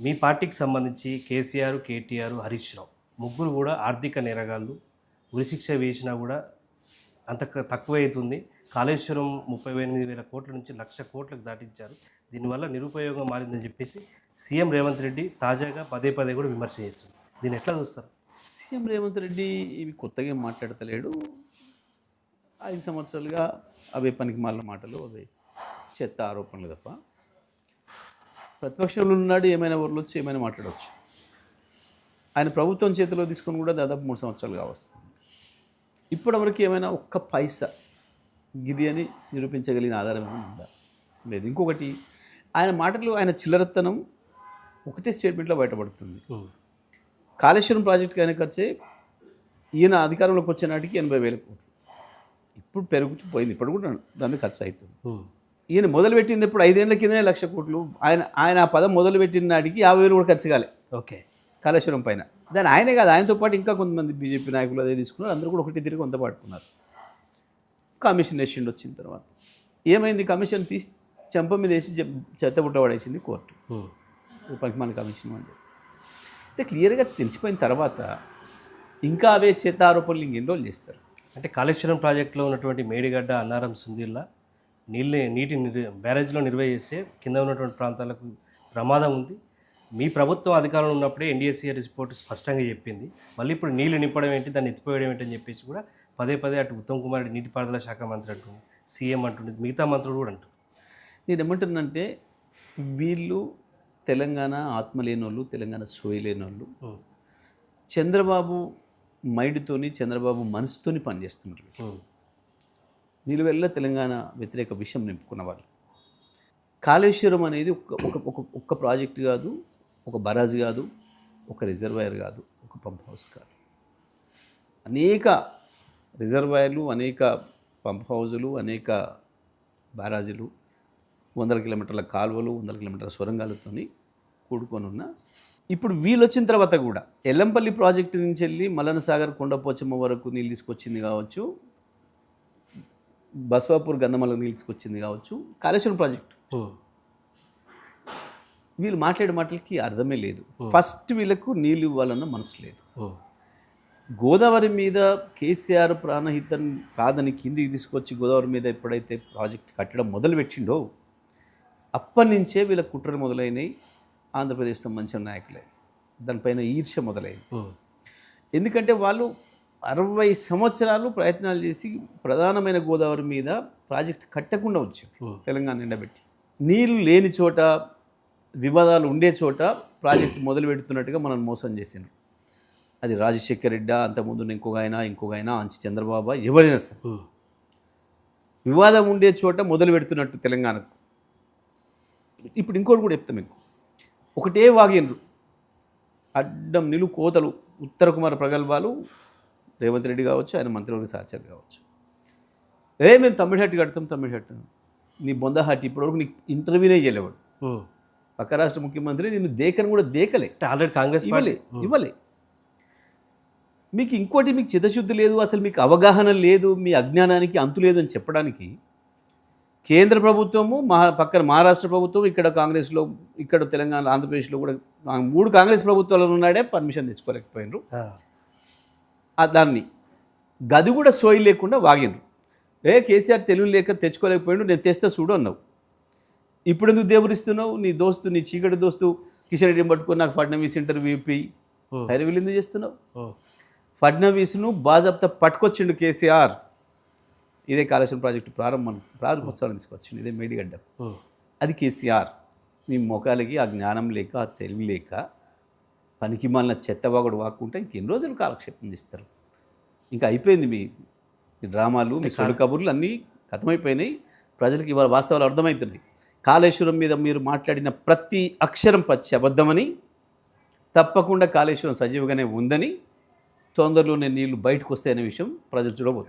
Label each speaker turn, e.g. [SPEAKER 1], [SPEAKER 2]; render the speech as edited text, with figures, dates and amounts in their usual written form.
[SPEAKER 1] మీ పార్టీకి సంబంధించి కేసీఆర్, కేటీఆర్, హరీష్ రావు ముగ్గురు కూడా ఆర్థిక నేరగాళ్ళు. ఉరిశిక్ష వేసినా కూడా అంత తక్కువ అవుతుంది. కాళేశ్వరం 38,000 కోట్ల నుంచి 1,00,000 కోట్లకు దాటించారు. దీనివల్ల నిరుపయోగం మారిందని చెప్పేసి సీఎం రేవంత్ రెడ్డి తాజాగా పదే పదే కూడా విమర్శ చేస్తున్నారు. దీన్ని ఎట్లా చూస్తారు?
[SPEAKER 2] సీఎం రేవంత్ రెడ్డి ఇవి కొత్తగా ఏం మాట్లాడతలేడు. 5 సంవత్సరాలుగా అవే పనికి మాలిన మాటలు, అవే చెత్త ఆరోపణలు తప్ప. ప్రతిపక్షంలో ఉన్నాడు, ఏమైనా ఊర్లొచ్చి ఏమైనా మాట్లాడవచ్చు. ఆయన ప్రభుత్వం చేతిలో తీసుకొని కూడా దాదాపు 3 సంవత్సరాలుగా వస్తుంది. ఇప్పటివరకు ఏమైనా ఒక్క పైసా గిది అని నిరూపించగలిగిన ఆధారం ఏమైనా ఉందా? లేదు. ఇంకొకటి, ఆయన మాటలు, ఆయన చిల్లరతనం ఒకటే స్టేట్మెంట్లో బయటపడుతుంది. కాళేశ్వరం ప్రాజెక్టుకి ఆయన ఖర్చే ఈయన అధికారంలోకి వచ్చే నాటికి 80,000 కోట్లు. ఇప్పుడు పెరుగుతూ పోయింది. ఇప్పుడు కూడా దాన్ని ఖర్చు అవుతుంది. ఈయన మొదలుపెట్టింది ఇప్పుడు 5 ఏళ్ల కిందనే 1,00,000 కోట్లు. ఆయన ఆ పదం మొదలుపెట్టిన నాటికి 50,000 కూడా ఖర్చు కాలే.
[SPEAKER 1] ఓకే,
[SPEAKER 2] కాళేశ్వరం పైన. దాన్ని ఆయనే కాదు, ఆయనతో పాటు ఇంకా కొంతమంది బీజేపీ నాయకులు అదే తీసుకున్నారు. అందరూ కూడా ఒకటి తిరిగి కొంత పట్టుకున్నారు. కమిషన్ వేసిండు. వచ్చిన తర్వాత ఏమైంది? కమిషన్ తీసి చెంప మీద వేసి చెత్తబుట్ట పడేసింది కోర్టు. పనికి మన కమిషన్ అంటే అయితే క్లియర్గా తెలిసిపోయిన తర్వాత ఇంకా అవే చెత్త ఆరోపణలు ఇంకెన్ని రోజులు చేస్తారు?
[SPEAKER 1] అంటే కాళేశ్వరం ప్రాజెక్టులో ఉన్నటువంటి మేడిగడ్డ, అన్నారం, సుందిల్లా నీటి బ్యారేజ్లో నిర్వహణ చేస్తే కింద ఉన్నటువంటి ప్రాంతాలకు ప్రమాదం ఉంది. మీ ప్రభుత్వం అధికారంలో ఉన్నప్పుడే ఎన్డీఎస్సీ రిపోర్ట్ స్పష్టంగా చెప్పింది. మళ్ళీ ఇప్పుడు నీళ్లు నింపడం ఏంటి, దాన్ని ఎత్తిపోయడం ఏంటి అని చెప్పేసి కూడా పదే పదే అటు ఉత్తమ్ కుమార్ రెడ్డి నీటిపారుదల శాఖ మంత్రి అంటుంది, సీఎం అంటుంది, మిగతా మంత్రులు కూడా అంటారు.
[SPEAKER 2] నేను ఏమంటున్నానంటే, వీళ్ళు తెలంగాణ ఆత్మ లేనోళ్ళు, తెలంగాణ సోయి లేనోళ్ళు. చంద్రబాబు మైండ్తోని, చంద్రబాబు మనసుతోని పనిచేస్తున్నారు. నిలువెల్ల తెలంగాణ వ్యతిరేక విషయం నింపుకున్న వాళ్ళు. కాళేశ్వరం అనేది ఒక్క ప్రాజెక్ట్ కాదు, ఒక బరాజ్ కాదు, ఒక రిజర్వాయర్ కాదు, ఒక పంప్ హౌస్ కాదు. అనేక రిజర్వాయర్లు, అనేక పంప్ హౌజులు, అనేక బ్యారాజులు, 100 కిలోమీటర్ల కాలువలు, 100 కిలోమీటర్ల సొరంగాలతో కూడుకొని ఉన్న. ఇప్పుడు వీళ్ళు వచ్చిన తర్వాత కూడా ఎల్లంపల్లి ప్రాజెక్టు నుంచి వెళ్ళి మల్లన సాగర్, కొండపోచమ్మ వరకు నీళ్ళు తీసుకొచ్చింది కావచ్చు, బస్వాపూర్, గంధమల్ల నీళ్ళు తీసుకొచ్చింది కావచ్చు, కాళేశ్వరం ప్రాజెక్టు. వీళ్ళు మాట్లాడే మాటలకి అర్థమే లేదు. ఫస్ట్ వీళ్ళకు నీళ్ళు ఇవ్వాలన్న మనసు లేదు. గోదావరి మీద కేసీఆర్ ప్రాణహితం కాదని కిందికి తీసుకొచ్చి గోదావరి మీద ఎప్పుడైతే ప్రాజెక్ట్ కట్టడం మొదలుపెట్టిండో అప్పటి నుంచే వీళ్ళ కుట్రలు మొదలైనవి. ఆంధ్రప్రదేశ్ సంబంధించిన నాయకులే దానిపైన ఈర్ష్య మొదలైంది. ఎందుకంటే వాళ్ళు 60 సంవత్సరాలు ప్రయత్నాలు చేసి ప్రధానమైన గోదావరి మీద ప్రాజెక్ట్ కట్టకుండా వచ్చారు. తెలంగాణ ఎండబెట్టి నీళ్ళు లేని చోట, వివాదాలు ఉండే చోట ప్రాజెక్టు మొదలు పెడుతున్నట్టుగా మనం మోసం చేసిండ్రు. అది రాజశేఖర్ రెడ్డి, అంతకుముందు ఇంకొక ఆయన అంచి చంద్రబాబు, ఎవరైనా సరే వివాదం ఉండే చోట మొదలు పెడుతున్నట్టు తెలంగాణకు. ఇప్పుడు ఇంకోటి కూడా చెప్తాం. మీకు ఒకటే వాగినరు, అడ్డం నిలు కోతలు, ఉత్తర కుమార ప్రగల్భాలు. రేవంత్ రెడ్డి కావచ్చు, ఆయన మంత్రివర్గ సహచరులు కావచ్చు. మేము తమిళహట్టి కడతాం, తమిళహట్టి నీ బొందహట్టి ఇప్పటివరకు నీకు ఇంటర్వ్యూనే చేయలేవాడు. పక్క రాష్ట్ర ముఖ్యమంత్రి నిన్ను దేకని కూడా దేకలే.
[SPEAKER 1] ఆల్రెడీ కాంగ్రెస్
[SPEAKER 2] ఇవ్వలే. మీకు ఇంకోటి, మీకు చిత్తశుద్ధి లేదు, అసలు మీకు అవగాహన లేదు, మీ అజ్ఞానానికి అంతు లేదు అని చెప్పడానికి కేంద్ర ప్రభుత్వము, పక్కన మహారాష్ట్ర ప్రభుత్వం, ఇక్కడ కాంగ్రెస్లో, ఇక్కడ తెలంగాణ, ఆంధ్రప్రదేశ్లో కూడా 3 కాంగ్రెస్ ప్రభుత్వాలు ఉన్నాడే పర్మిషన్ తెచ్చుకోలేకపోయినరు. దాన్ని గది కూడా సోయి లేకుండా వాగినరు. కేసీఆర్ తెలివి లేక తెచ్చుకోలేకపోయాడు, నేను తెస్తా చూడు అన్నావు. ఇప్పుడు ఎందుకు దేవుడిస్తున్నావు? నీ దోస్తు, నీ చీకటి దోస్తు కిషన్ రెడ్డిని పట్టుకొని నాకు ఫడ్నవీస్ ఇంటర్వ్యూ ఇప్పి హైరవీలు ఎందుకు చేస్తున్నావు? ఫడ్నవీస్ను బాజాబ్తా పట్టుకొచ్చిండు కేసీఆర్. ఇదే కాళేశ్వరం ప్రాజెక్టు ప్రారంభోత్సవాన్ని తీసుకొచ్చిండు, ఇదే మేడిగడ్డ. అది కేసీఆర్. మీ మొఖాలకి ఆ జ్ఞానం లేక, ఆ తెలివి లేక, పనికి మాలిన చెత్తవాగుడు వాక్కుంటే ఇంకెన్ని రోజులు కాలక్షేపం చేస్తారు? ఇంకా అయిపోయింది మీ డ్రామాలు, మీ సొడు కబుర్లు అన్నీ ఖతమైపోయినాయి. ప్రజలకు ఇవాళ వాస్తవాలు అర్థమవుతున్నాయి. కాళేశ్వరం మీద మీరు మాట్లాడిన ప్రతి అక్షరం పచ్చి అబద్ధమని, తప్పకుండా కాళేశ్వరం సజీవంగానే ఉందని, తొందరలోనే నీళ్లు బయటకు వస్తాయనే విషయం ప్రజలు చూడబోతున్నారు.